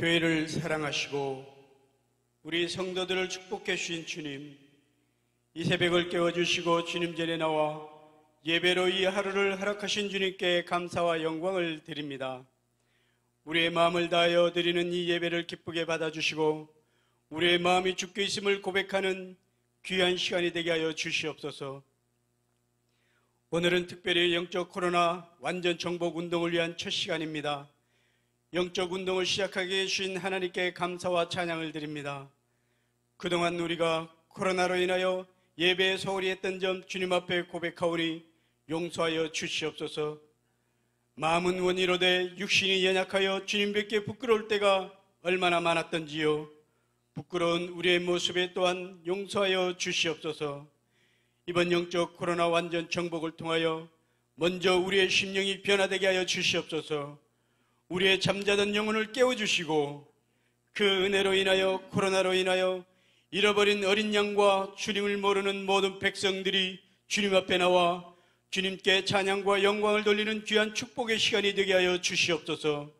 교회를 사랑하시고 우리 성도들을 축복해 주신 주님, 이 새벽을 깨워주시고 주님 전에 나와 예배로 이 하루를 허락하신 주님께 감사와 영광을 드립니다. 우리의 마음을 다하여 드리는 이 예배를 기쁘게 받아주시고 우리의 마음이 주께 있음을 고백하는 귀한 시간이 되게 하여 주시옵소서. 오늘은 특별히 영적 코로나 완전 정복 운동을 위한 첫 시간입니다. 영적 운동을 시작하게 해주신 하나님께 감사와 찬양을 드립니다. 그동안 우리가 코로나로 인하여 예배에 소홀히 했던 점 주님 앞에 고백하오니 용서하여 주시옵소서. 마음은 원이로되 육신이 연약하여 주님 뵙기에 부끄러울 때가 얼마나 많았던지요. 부끄러운 우리의 모습에 또한 용서하여 주시옵소서. 이번 영적 코로나 완전 정복을 통하여 먼저 우리의 심령이 변화되게 하여 주시옵소서. 우리의 잠자던 영혼을 깨워주시고 그 은혜로 인하여 코로나로 인하여 잃어버린 어린 양과 주님을 모르는 모든 백성들이 주님 앞에 나와 주님께 찬양과 영광을 돌리는 귀한 축복의 시간이 되게 하여 주시옵소서.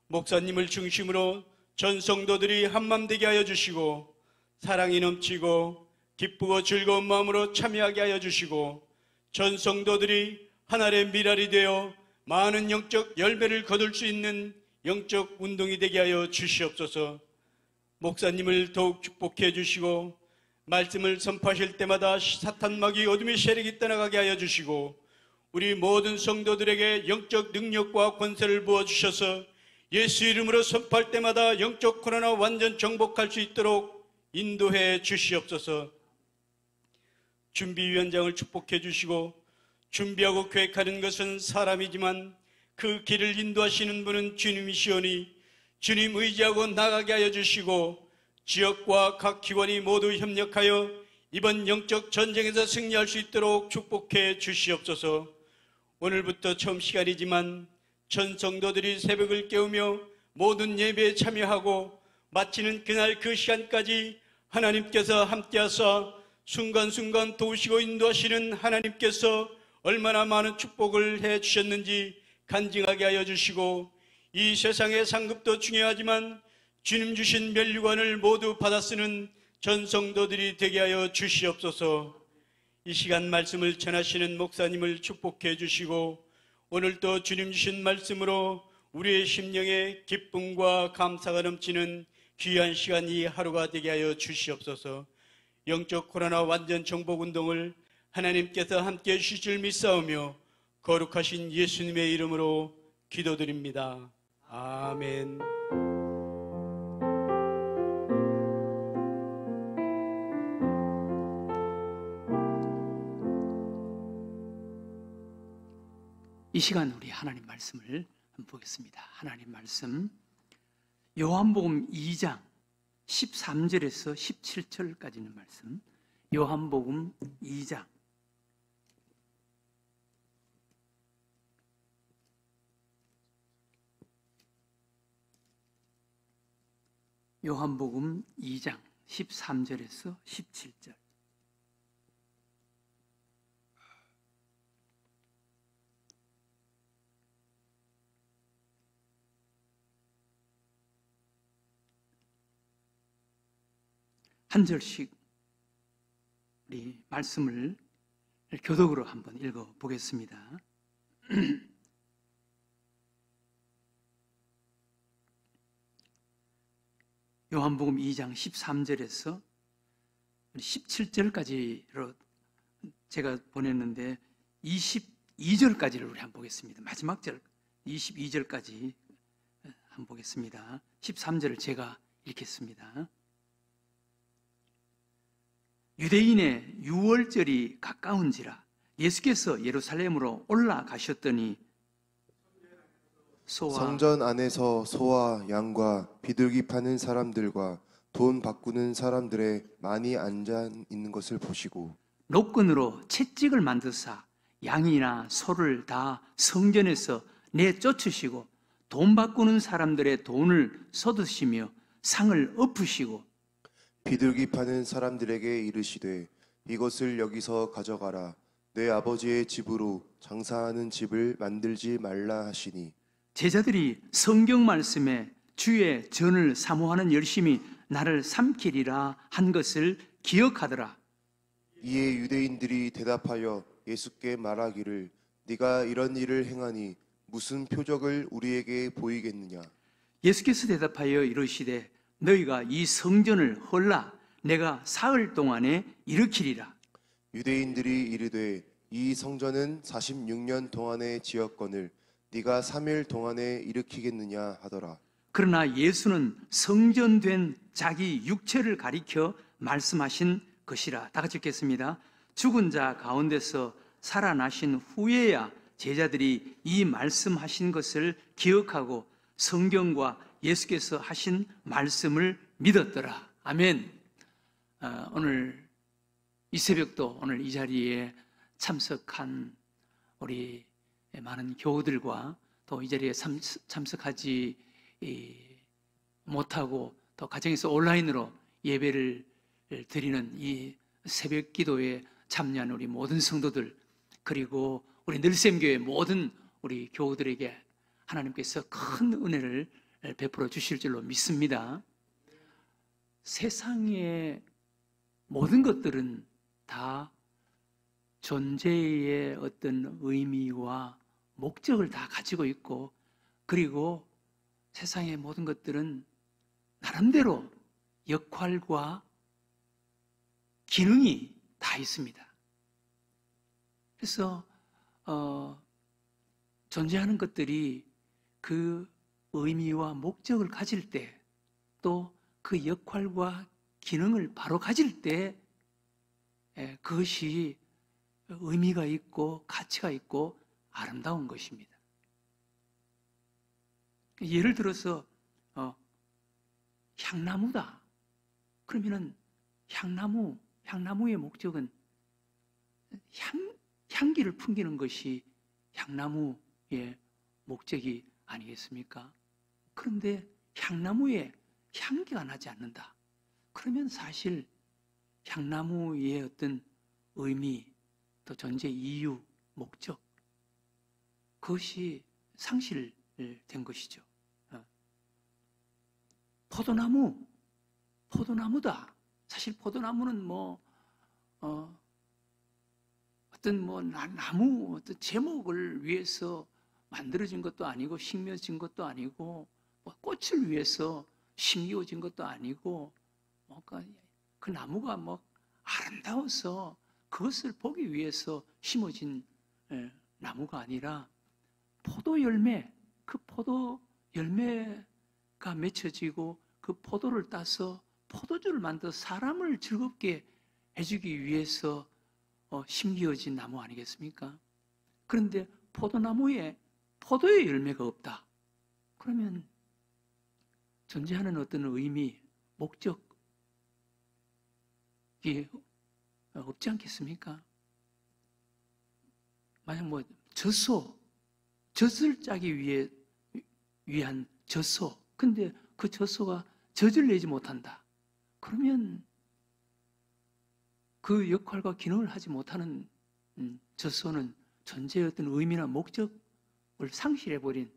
목사님을 중심으로 전 성도들이 한맘 되게 하여 주시고 사랑이 넘치고 기쁘고 즐거운 마음으로 참여하게 하여 주시고 전 성도들이 하나의 미랄이 되어 많은 영적 열매를 거둘 수 있는 영적 운동이 되게 하여 주시옵소서. 목사님을 더욱 축복해 주시고 말씀을 선포하실 때마다 사탄마귀 어둠의 세력이 떠나가게 하여 주시고 우리 모든 성도들에게 영적 능력과 권세를 부어주셔서 예수 이름으로 선포할 때마다 영적 코로나 완전 정복할 수 있도록 인도해 주시옵소서. 준비위원장을 축복해 주시고 준비하고 계획하는 것은 사람이지만 그 길을 인도하시는 분은 주님이시오니 주님 의지하고 나가게 하여 주시고 지역과 각 기관이 모두 협력하여 이번 영적 전쟁에서 승리할 수 있도록 축복해 주시옵소서. 오늘부터 처음 시간이지만 전 성도들이 새벽을 깨우며 모든 예배에 참여하고 마치는 그날 그 시간까지 하나님께서 함께하사 순간순간 도우시고 인도하시는 하나님께서 얼마나 많은 축복을 해 주셨는지 간증하게 하여 주시고 이 세상의 상급도 중요하지만 주님 주신 면류관을 모두 받아 쓰는 전 성도들이 되게 하여 주시옵소서. 이 시간 말씀을 전하시는 목사님을 축복해 주시고 오늘도 주님 주신 말씀으로 우리의 심령에 기쁨과 감사가 넘치는 귀한 시간 이 하루가 되게 하여 주시옵소서. 영적 코로나 완전 정복 운동을 하나님께서 함께해 주실 줄 믿사오며 거룩하신 예수님의 이름으로 기도드립니다. 아멘. 이 시간 우리 하나님 말씀을 한번 보겠습니다. 하나님 말씀 요한복음 2장 13절에서 17절까지 있는 말씀, 요한복음 2장 요한복음 2장 13절에서 17절. 한 절씩 우리 말씀을 교독으로 한번 읽어보겠습니다. 요한복음 2장 13절에서 17절까지로 제가 보냈는데 22절까지를 우리 한번 보겠습니다. 마지막 절 22절까지 한번 보겠습니다. 13절을 제가 읽겠습니다. 유대인의 유월절이 가까운지라 예수께서 예루살렘으로 올라가셨더니 성전 안에서 소와 양과 비둘기 파는 사람들과 돈 바꾸는 사람들의 많이 앉아 있는 것을 보시고 노끈으로 채찍을 만드사 양이나 소를 다 성전에서 내쫓으시고 돈 바꾸는 사람들의 돈을 쏟으시며 상을 엎으시고 비둘기 파는 사람들에게 이르시되 이것을 여기서 가져가라. 내 아버지의 집으로 장사하는 집을 만들지 말라 하시니 제자들이 성경 말씀에 주의 전을 사모하는 열심이 나를 삼키리라 한 것을 기억하더라. 이에 유대인들이 대답하여 예수께 말하기를 네가 이런 일을 행하니 무슨 표적을 우리에게 보이겠느냐. 예수께서 대답하여 이르시되 너희가 이 성전을 헐라 내가 사흘 동안에 일으키리라. 유대인들이 이르되 이 성전은 46년 동안에 지었거늘 네가 3일 동안에 일으키겠느냐 하더라. 그러나 예수는 성전된 자기 육체를 가리켜 말씀하신 것이라. 다 같이 읽겠습니다. 죽은 자 가운데서 살아나신 후에야 제자들이 이 말씀하신 것을 기억하고 성경과 예수께서 하신 말씀을 믿었더라. 아멘. 오늘 이 새벽도 오늘 이 자리에 참석한 우리 많은 교우들과 또 이 자리에 참석하지 못하고 또 가정에서 온라인으로 예배를 드리는 이 새벽 기도에 참여한 우리 모든 성도들, 그리고 우리 늘샘교회 모든 우리 교우들에게 하나님께서 큰 은혜를 베풀어 주실 줄로 믿습니다. 세상의 모든 것들은 다 존재의 어떤 의미와 목적을 다 가지고 있고, 그리고 세상의 모든 것들은 나름대로 역할과 기능이 다 있습니다. 그래서 존재하는 것들이 그 의미와 목적을 가질 때, 또 그 역할과 기능을 바로 가질 때 그것이 의미가 있고 가치가 있고 아름다운 것입니다. 예를 들어서 향나무다. 그러면은 향나무의 목적은 향기를 풍기는 것이 향나무의 목적이 아니겠습니까? 그런데 향나무에 향기가 나지 않는다. 그러면 사실 향나무의 어떤 의미, 또 존재 이유, 목적, 그것이 상실된 것이죠. 포도나무다. 사실 포도나무는 나무 어떤 제목을 위해서 만들어진 것도 아니고 심겨진 것도 아니고 꽃을 위해서 심겨진 것도 아니고 그 나무가 아름다워서 그것을 보기 위해서 심어진 나무가 아니라 포도 열매, 그 포도 열매가 맺혀지고 그 포도를 따서 포도주를 만들어 사람을 즐겁게 해주기 위해서 심겨진 나무 아니겠습니까? 그런데 포도나무에 포도의 열매가 없다. 그러면 존재하는 어떤 의미, 목적이 없지 않겠습니까? 만약 젖을 짜기 위한 젖소, 근데 그 젖소가 젖을 내지 못한다. 그러면 그 역할과 기능을 하지 못하는 젖소는 존재의 어떤 의미나 목적을 상실해버린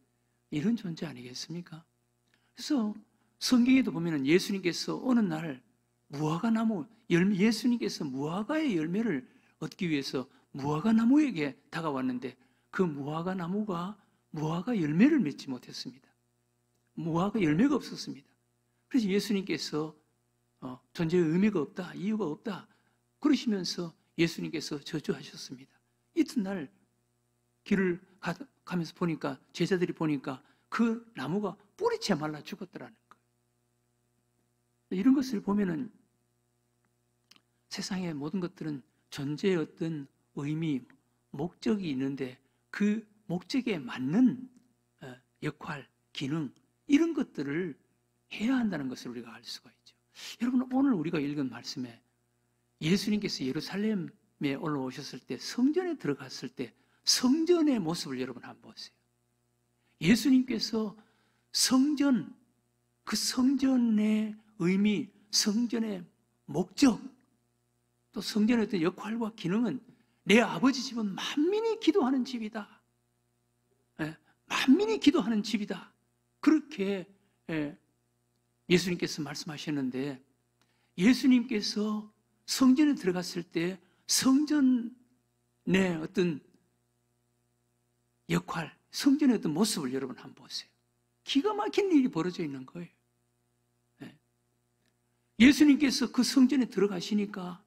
이런 존재 아니겠습니까? 그래서 성경에도 보면 예수님께서 어느 날 예수님께서 무화과의 열매를 얻기 위해서 무화과 나무에게 다가왔는데 그 무화과 나무가 무화과 열매를 맺지 못했습니다. 무화과 열매가 없었습니다. 그래서 예수님께서 존재의 의미가 없다, 이유가 없다 그러시면서 예수님께서 저주하셨습니다. 이튿날 길을 가면서 보니까, 제자들이 보니까 그 나무가 뿌리채 말라 죽었더라는 거예요. 이런 것을 보면은 세상의 모든 것들은 존재의 어떤 의미, 목적이 있는데 그 목적에 맞는 역할, 기능, 이런 것들을 해야 한다는 것을 우리가 알 수가 있죠. 여러분, 오늘 우리가 읽은 말씀에 예수님께서 예루살렘에 올라오셨을 때, 성전에 들어갔을 때 성전의 모습을 여러분 한번 보세요. 예수님께서 성전, 그 성전의 의미, 성전의 목적, 또 성전의 어떤 역할과 기능은 내 아버지 집은 만민이 기도하는 집이다. 만민이 기도하는 집이다. 그렇게 예수님께서 말씀하셨는데, 예수님께서 성전에 들어갔을 때 성전의 어떤 역할, 성전의 어떤 모습을 여러분 한번 보세요. 기가 막힌 일이 벌어져 있는 거예요. 예수님께서 그 성전에 들어가시니까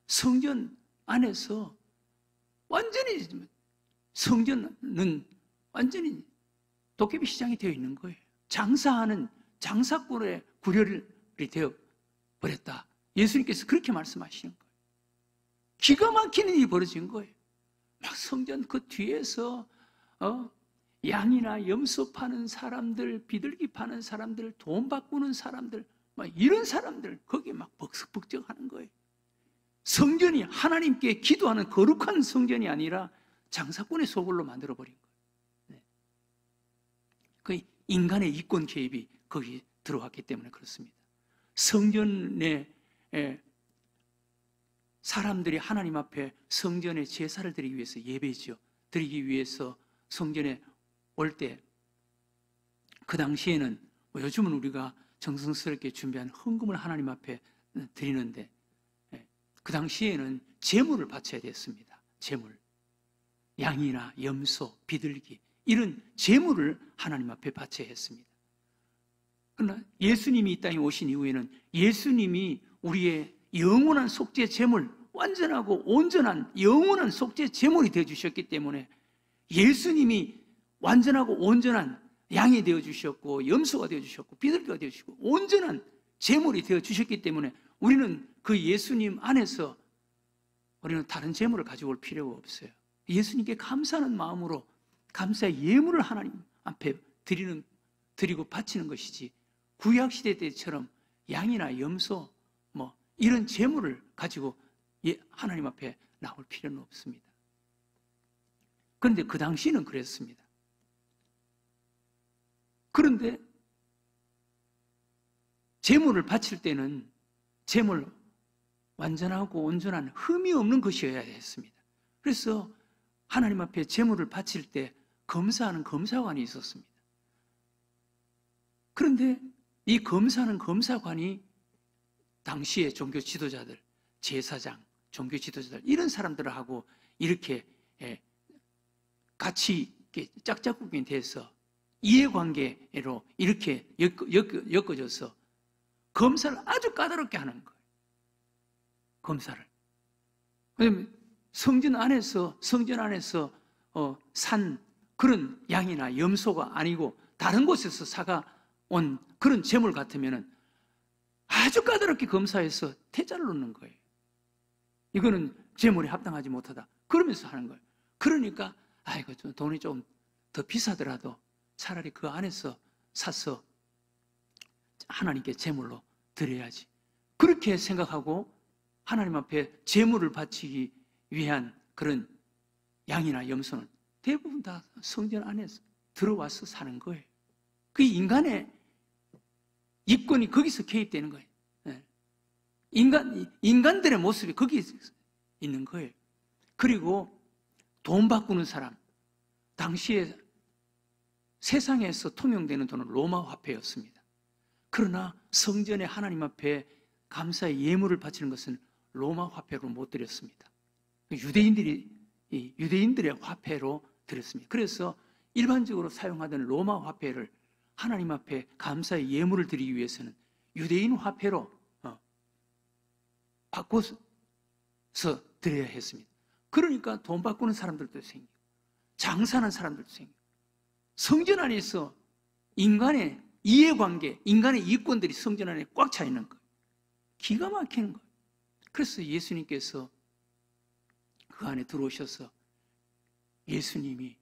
성전 안에서 완전히, 성전은 완전히 도깨비 시장이 되어 있는 거예요. 장사하는 장사꾼의 구렬이 되어 버렸다. 예수님께서 그렇게 말씀하시는 거예요. 기가 막히는 일이 벌어진 거예요. 막 성전 그 뒤에서 양이나 염소 파는 사람들, 비둘기 파는 사람들, 돈 바꾸는 사람들, 막 이런 사람들 거기에 막 벅석벅적하는 거예요. 성전이 하나님께 기도하는 거룩한 성전이 아니라 장사꾼의 소굴로 만들어버린 거예요. 그 인간의 이권 개입이 거기 들어왔기 때문에 그렇습니다. 성전에 사람들이 하나님 앞에 성전에 제사를 드리기 위해서 예배지요. 드리기 위해서 성전에 올 때, 그 당시에는 요즘은 우리가 정성스럽게 준비한 헌금을 하나님 앞에 드리는데, 그 당시에는 제물을 바쳐야 됐습니다. 제물, 양이나 염소, 비둘기 이런 제물을 하나님 앞에 바쳐야 했습니다. 그러나 예수님이 이 땅에 오신 이후에는 예수님이 우리의 영원한 속죄 제물, 완전하고 온전한 영원한 속죄 제물이 되어주셨기 때문에, 예수님이 완전하고 온전한 양이 되어주셨고 염소가 되어주셨고 비둘기가 되어주시고 온전한 제물이 되어주셨기 때문에 우리는 그 예수님 안에서 우리는 다른 제물을 가지고 올 필요가 없어요. 예수님께 감사하는 마음으로 감사의 예물을 하나님 앞에 드리고 바치는 것이지, 구약시대 때처럼 양이나 염소 이런 제물을 가지고 하나님 앞에 나올 필요는 없습니다. 그런데 그 당시는 그랬습니다. 그런데 제물을 바칠 때는 제물 완전하고 온전한 흠이 없는 것이어야 했습니다. 그래서 하나님 앞에 제물을 바칠 때 검사하는 검사관이 있었습니다. 그런데 이 검사하는 검사관이 당시의 종교 지도자들, 제사장, 종교 지도자들 이런 사람들하고 이렇게 같이 짝짝꿍이 돼서 이해관계로 이렇게 엮어져서 검사를 아주 까다롭게 하는 거예요. 검사를. 왜냐하면 성전 안에서 산 그런 양이나 염소가 아니고 다른 곳에서 사가 온 그런 제물 같으면은 아주 까다롭게 검사해서 퇴짜를 놓는 거예요. 이거는 제물에 합당하지 못하다. 그러면서 하는 거예요. 그러니까 아이고 돈이 좀 더 비싸더라도 차라리 그 안에서 사서 하나님께 제물로 드려야지. 그렇게 생각하고 하나님 앞에 제물을 바치기 위한 그런 양이나 염소는 대부분 다 성전 안에서 들어와서 사는 거예요. 그 인간의 이권이 거기서 개입되는 거예요. 인간들의 모습이 거기에 있는 거예요. 그리고 돈 바꾸는 사람, 당시에 세상에서 통용되는 돈은 로마 화폐였습니다. 그러나 성전에 하나님 앞에 감사의 예물을 바치는 것은 로마 화폐로 못 드렸습니다. 유대인들의 화폐로 드렸습니다. 그래서 일반적으로 사용하던 로마 화폐를 하나님 앞에 감사의 예물을 드리기 위해서는 유대인 화폐로 바꿔서 드려야 했습니다. 그러니까 돈 바꾸는 사람들도 생기고 장사하는 사람들도 생기고 성전 안에서 인간의 이해관계, 인간의 이권들이 성전 안에 꽉 차 있는 거예요. 기가 막히는 거예요. 그래서 예수님께서 그 안에 들어오셔서 예수님이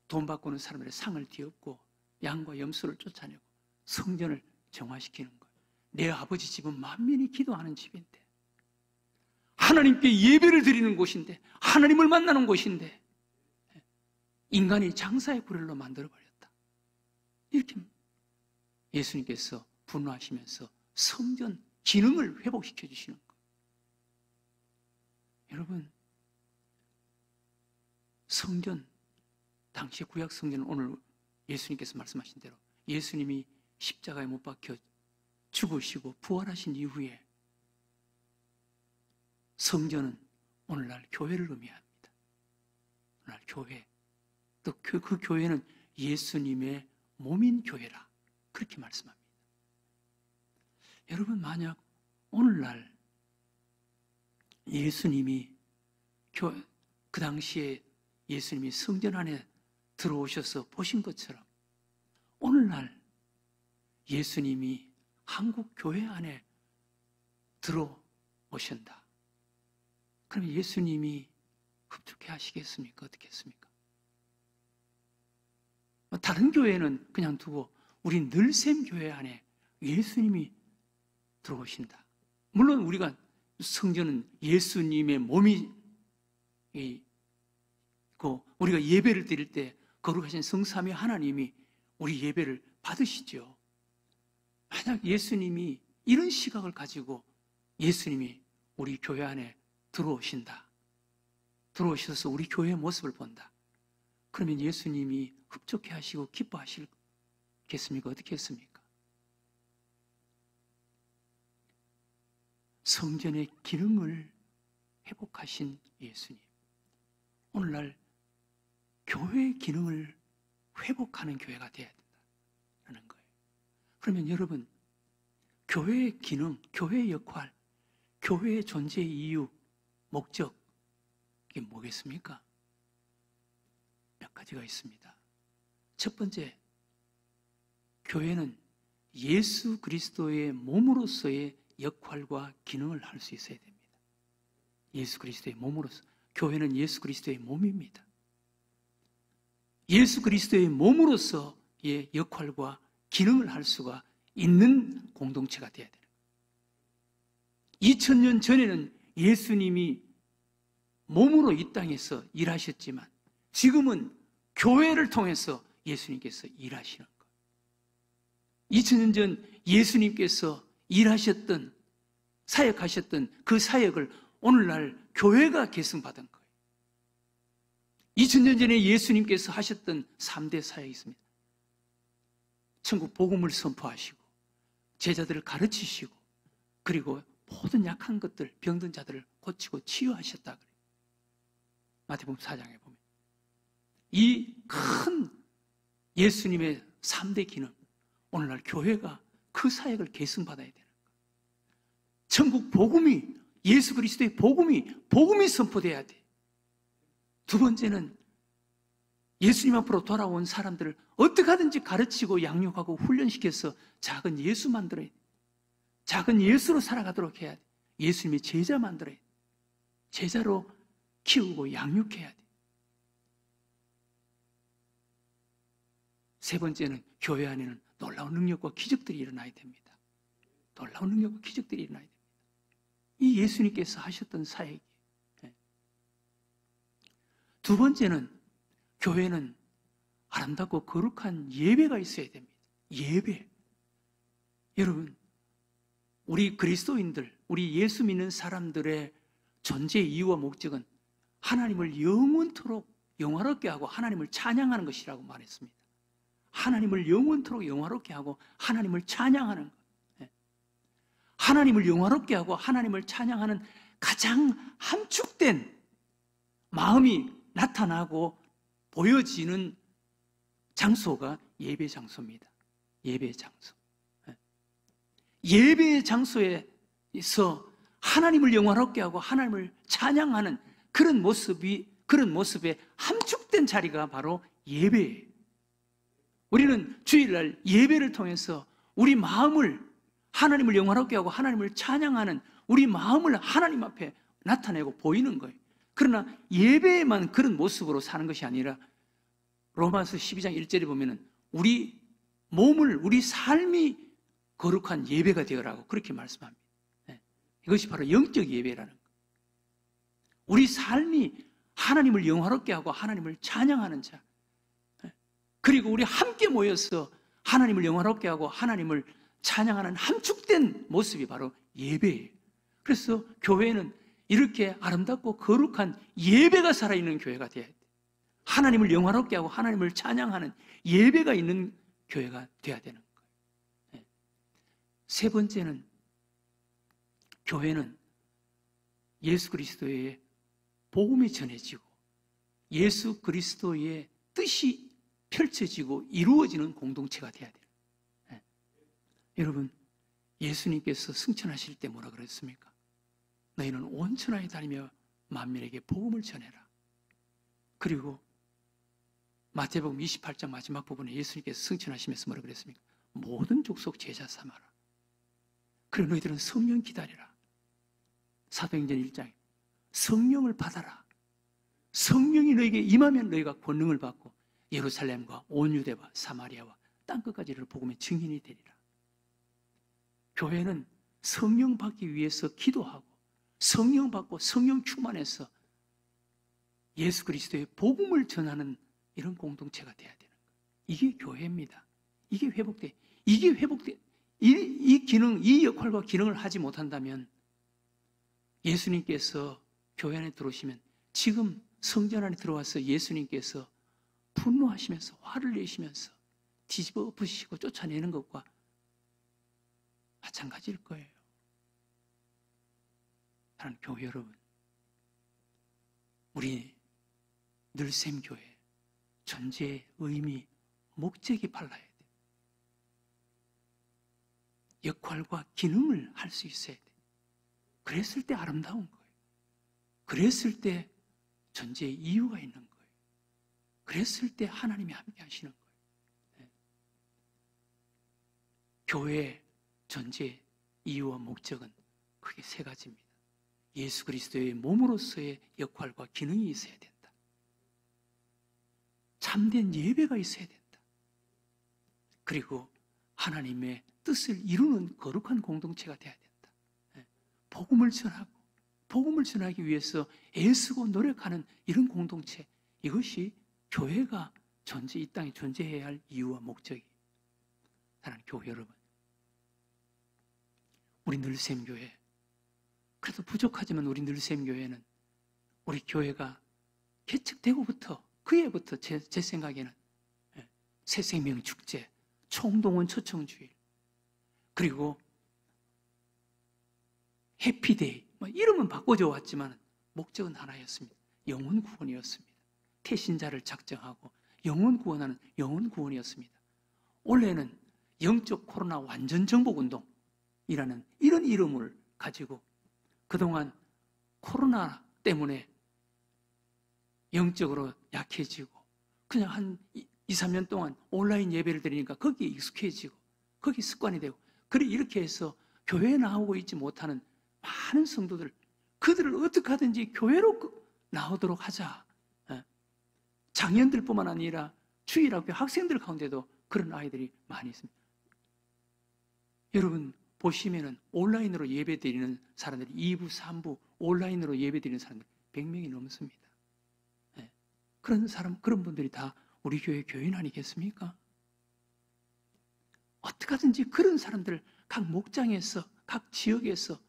돈 바꾸는 사람들의 상을 뒤엎고 양과 염소를 쫓아내고 성전을 정화시키는 거예요. 내 아버지 집은 만민이 기도하는 집인데, 하나님께 예배를 드리는 곳인데, 하나님을 만나는 곳인데 인간이 장사의 구렬로 만들어버렸다. 이렇게 예수님께서 분노하시면서 성전 기능을 회복시켜 주시는 거예요. 여러분, 성전, 당시 구약 성전은 오늘 예수님께서 말씀하신 대로 예수님이 십자가에 못 박혀 죽으시고 부활하신 이후에 성전은 오늘날 교회를 의미합니다. 오늘날 교회, 또 그 교회는 예수님의 몸인 교회라 그렇게 말씀합니다. 여러분, 만약 오늘날 예수님이 그 당시에 예수님이 성전 안에 들어오셔서 보신 것처럼 오늘날 예수님이 한국 교회 안에 들어오신다. 그럼 예수님이 흡족해 하시겠습니까? 어떻겠습니까? 다른 교회는 그냥 두고 우리 늘샘 교회 안에 예수님이 들어오신다. 물론 우리가 성전은 예수님의 몸이 우리가 예배를 드릴 때 거룩하신 성삼위 하나님이 우리 예배를 받으시죠. 만약 예수님이 이런 시각을 가지고 예수님이 우리 교회 안에 들어오신다. 들어오셔서 우리 교회의 모습을 본다. 그러면 예수님이 흡족해 하시고 기뻐하시겠습니까? 어떻게 했습니까? 성전의 기능을 회복하신 예수님. 오늘날 교회의 기능을 회복하는 교회가 되어야 된다는 거예요. 그러면 여러분, 교회의 기능, 교회의 역할, 교회의 존재의 이유, 목적, 이게 뭐겠습니까? 몇 가지가 있습니다. 첫 번째, 교회는 예수 그리스도의 몸으로서의 역할과 기능을 할 수 있어야 됩니다. 예수 그리스도의 몸으로서. 교회는 예수 그리스도의 몸입니다. 예수 그리스도의 몸으로서의 역할과 기능을 할 수가 있는 공동체가 되어야 돼요. 2000년 전에는 예수님이 몸으로 이 땅에서 일하셨지만 지금은 교회를 통해서 예수님께서 일하시는 거예요. 2000년 전 예수님께서 일하셨던, 사역하셨던 그 사역을 오늘날 교회가 계승받은 거예요. 2000년 전에 예수님께서 하셨던 3대 사역이 있습니다. 천국 복음을 선포하시고 제자들을 가르치시고 그리고 모든 약한 것들, 병든 자들을 고치고 치유하셨다 그래요. 마태복음 4장에 보면 이 큰 예수님의 3대 기능, 오늘날 교회가 그 사역을 계승받아야 되는 거예요. 천국 복음이, 예수 그리스도의 복음이 선포돼야 돼. 두 번째는 예수님 앞으로 돌아온 사람들을 어떻게 하든지 가르치고 양육하고 훈련시켜서 작은 예수 만들어야 돼. 작은 예수로 살아가도록 해야 돼. 예수님의 제자 만들어야 돼. 제자로 키우고 양육해야 돼. 세 번째는 교회 안에는 놀라운 능력과 기적들이 일어나야 됩니다. 놀라운 능력과 기적들이 일어나야 됩니다. 이 예수님께서 하셨던 사역이. 두 번째는 교회는 아름답고 거룩한 예배가 있어야 됩니다. 예배. 여러분, 우리 그리스도인들, 우리 예수 믿는 사람들의 존재의 이유와 목적은 하나님을 영원토록 영화롭게 하고 하나님을 찬양하는 것이라고 말했습니다. 하나님을 영원토록 영화롭게 하고 하나님을 찬양하는 것. 하나님을 영화롭게 하고 하나님을 찬양하는 가장 함축된 마음이 나타나고 보여지는 장소가 예배 장소입니다. 예배 장소. 예배 장소에서 하나님을 영화롭게 하고 하나님을 찬양하는 그런 모습에 함축된 자리가 바로 예배예요. 우리는 주일날 예배를 통해서 우리 마음을 하나님을 영화롭게 하고 하나님을 찬양하는 우리 마음을 하나님 앞에 나타내고 보이는 거예요. 그러나 예배에만 그런 모습으로 사는 것이 아니라 로마서 12장 1절에 보면은 우리 몸을, 우리 삶이 거룩한 예배가 되어라고 그렇게 말씀합니다. 이것이 바로 영적 예배라는 거예요. 우리 삶이 하나님을 영화롭게 하고 하나님을 찬양하는 자, 그리고 우리 함께 모여서 하나님을 영화롭게 하고 하나님을 찬양하는 함축된 모습이 바로 예배예요. 그래서 교회는 이렇게 아름답고 거룩한 예배가 살아있는 교회가 되어야 돼요. 하나님을 영화롭게 하고 하나님을 찬양하는 예배가 있는 교회가 되어야 되는 거예요. 세 번째는 교회는 예수 그리스도의 복음이 전해지고 예수 그리스도의 뜻이 펼쳐지고 이루어지는 공동체가 되어야 돼요. 네. 여러분, 예수님께서 승천하실 때 뭐라 그랬습니까? 너희는 온 천하에 다니며 만민에게 복음을 전해라. 그리고 마태복음 28장 마지막 부분에 예수님께서 승천하시면서 뭐라 그랬습니까? 모든 족속 제자 삼아라. 그리고 너희들은 성령 기다리라. 사도행전 1장에 성령을 받아라. 성령이 너에게 임하면 너희가 권능을 받고 예루살렘과 온 유대와 사마리아와 땅끝까지 이를 복음의 증인이 되리라. 교회는 성령 받기 위해서 기도하고 성령 받고 성령 충만해서 예수 그리스도의 복음을 전하는 이런 공동체가 되어야 되는 거예요. 이게 교회입니다. 이게 회복돼. 이 기능, 이 역할과 기능을 하지 못한다면 예수님께서 교회 안에 들어오시면 지금 성전 안에 들어와서 예수님께서 분노하시면서 화를 내시면서 뒤집어 엎으시고 쫓아내는 것과 마찬가지일 거예요. 사랑하는 교회 여러분, 우리 늘샘교회 존재의 의미, 목적이 발라야 돼요. 역할과 기능을 할 수 있어야 돼요. 그랬을 때 아름다운 거예요. 그랬을 때 존재의 이유가 있는 거예요. 그랬을 때 하나님이 함께 하시는 거예요. 네. 교회의 존재의 이유와 목적은 크게 세 가지입니다. 예수 그리스도의 몸으로서의 역할과 기능이 있어야 된다. 참된 예배가 있어야 된다. 그리고 하나님의 뜻을 이루는 거룩한 공동체가 되어야 된다. 네. 복음을 전하고 복음을 전하기 위해서 애쓰고 노력하는 이런 공동체, 이것이 교회가 이 땅에 존재해야 할 이유와 목적이. 사랑하는 교회 여러분, 우리 늘샘교회, 그래도 부족하지만 우리 늘샘교회는 우리 교회가 개척되고부터 그 해부터 제 생각에는 새생명축제, 총동원 초청주일, 그리고 해피데이, 이름은 바꿔줘 왔지만 목적은 하나였습니다. 영혼 구원이었습니다. 태신자를 작정하고 영혼 구원하는 영혼 구원이었습니다. 올해는 영적 코로나 완전 정복운동이라는 이런 이름을 가지고 그동안 코로나 때문에 영적으로 약해지고 그냥 한 2, 3년 동안 온라인 예배를 드리니까 거기에 익숙해지고 거기 습관이 되고, 그래 이렇게 해서 교회에 나오고 있지 못하는 많은 성도들, 그들을 어떻게 하든지 교회로 나오도록 하자. 장년들뿐만 아니라 주일학교 학생들 가운데도 그런 아이들이 많이 있습니다. 여러분 보시면은 온라인으로 예배드리는 사람들이 2부, 3부 온라인으로 예배드리는 사람들이 100명이 넘습니다. 그런 분들이 다 우리 교회 교인 아니겠습니까? 어떻게 하든지 그런 사람들 각 목장에서, 각 지역에서,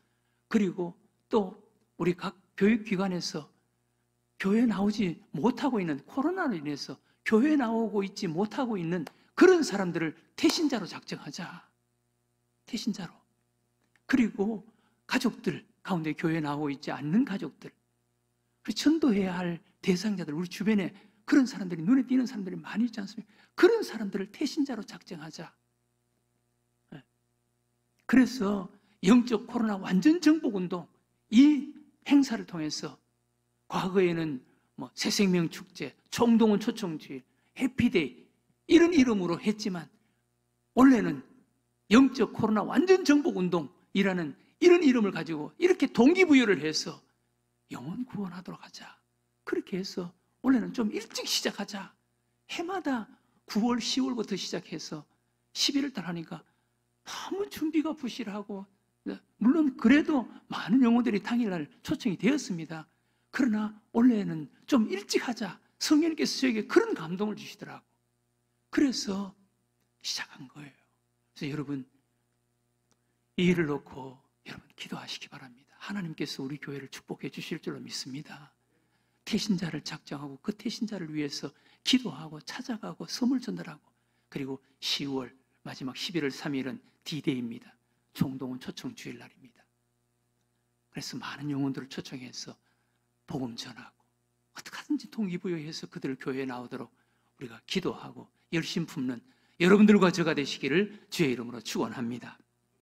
그리고 또 우리 각 교육기관에서 교회에 나오지 못하고 있는, 코로나로 인해서 교회에 나오고 있지 못하고 있는 그런 사람들을 태신자로 작정하자. 태신자로. 그리고 가족들 가운데 교회에 나오고 있지 않는 가족들, 전도해야 할 대상자들, 우리 주변에 그런 사람들이, 눈에 띄는 사람들이 많이 있지 않습니까? 그런 사람들을 태신자로 작정하자. 그래서 영적 코로나 완전 정복운동, 이 행사를 통해서 과거에는 새생명 축제, 총동원 초청주일, 해피데이 이런 이름으로 했지만 원래는 영적 코로나 완전 정복운동이라는 이런 이름을 가지고 이렇게 동기부여를 해서 영혼 구원하도록 하자. 그렇게 해서 원래는 좀 일찍 시작하자. 해마다 9월, 10월부터 시작해서 11월 달 하니까 너무 준비가 부실하고, 물론 그래도 많은 영혼들이 당일날 초청이 되었습니다. 그러나 원래는 좀 일찍 하자. 성령님께서 저에게 그런 감동을 주시더라고. 그래서 시작한 거예요. 그래서 여러분, 이 일을 놓고 여러분 기도하시기 바랍니다. 하나님께서 우리 교회를 축복해 주실 줄로 믿습니다. 태신자를 작정하고 그 태신자를 위해서 기도하고 찾아가고 선물 전달하고, 그리고 10월 마지막 11월 3일은 D-Day입니다. 총동원 초청 주일날입니다. 그래서 많은 영혼들을 초청해서 복음 전하고 어떻게 하든지 동기부여해서 그들을 교회에 나오도록 우리가 기도하고 열심 품는 여러분들과 저가 되시기를 주의 이름으로 축원합니다.